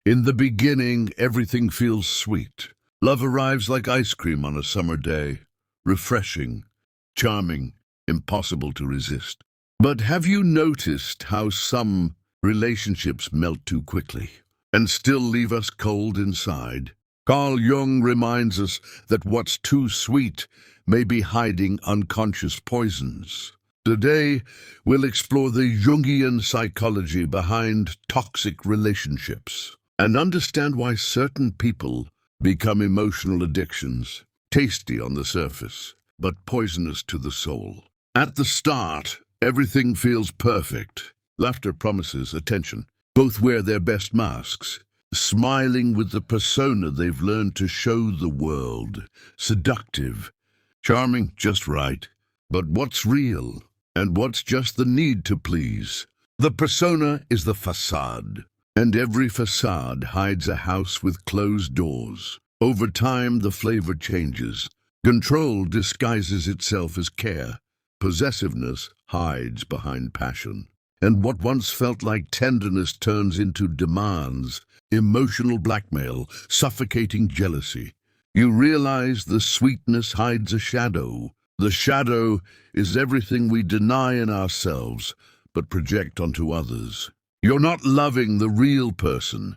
In the beginning, everything feels sweet. Love arrives like ice cream on a summer day. Refreshing, charming, impossible to resist. But have you noticed how some relationships melt too quickly and still leave us cold inside? Carl Jung reminds us that what's too sweet may be hiding unconscious poisons. Today, we'll explore the Jungian psychology behind toxic relationships and understand why certain people become emotional addictions, tasty on the surface, but poisonous to the soul. At the start, everything feels perfect. Laughter, promises, attention. Both wear their best masks, smiling with the persona they've learned to show the world. Seductive, charming, just right. But what's real? And what's just the need to please? The persona is the facade, and every facade hides a house with closed doors. Over time, the flavor changes. Control disguises itself as care. Possessiveness hides behind passion. And what once felt like tenderness turns into demands, emotional blackmail, suffocating jealousy. You realize the sweetness hides a shadow. The shadow is everything we deny in ourselves, but project onto others. You're not loving the real person.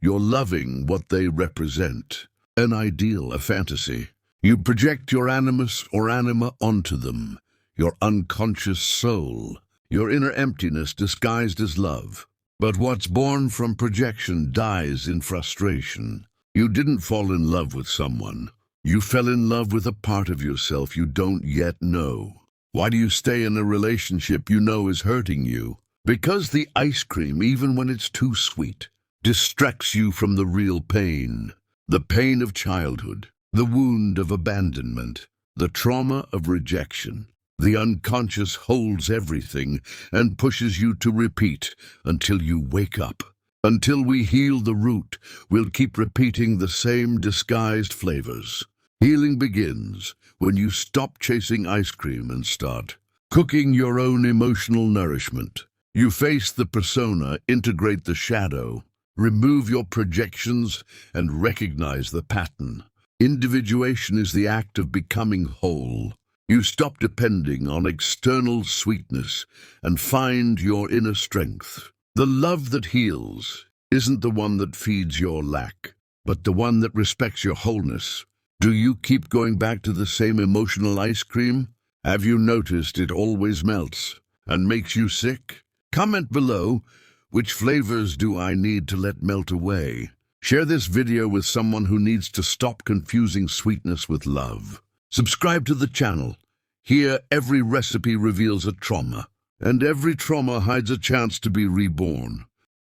You're loving what they represent. An ideal, a fantasy. You project your animus or anima onto them, your unconscious soul, your inner emptiness disguised as love. But what's born from projection dies in frustration. You didn't fall in love with someone. You fell in love with a part of yourself you don't yet know. Why do you stay in a relationship you know is hurting you? Because the ice cream, even when it's too sweet, distracts you from the real pain. The pain of childhood, the wound of abandonment, the trauma of rejection. The unconscious holds everything and pushes you to repeat until you wake up. Until we heal the root, we'll keep repeating the same disguised flavors. Healing begins when you stop chasing ice cream and start cooking your own emotional nourishment. You face the persona, integrate the shadow, remove your projections, and recognize the pattern. Individuation is the act of becoming whole. You stop depending on external sweetness and find your inner strength. The love that heals isn't the one that feeds your lack, but the one that respects your wholeness. Do you keep going back to the same emotional ice cream? Have you noticed it always melts and makes you sick? Comment below, which flavors do I need to let melt away? Share this video with someone who needs to stop confusing sweetness with love. Subscribe to the channel. Here, every recipe reveals a trauma, and every trauma hides a chance to be reborn.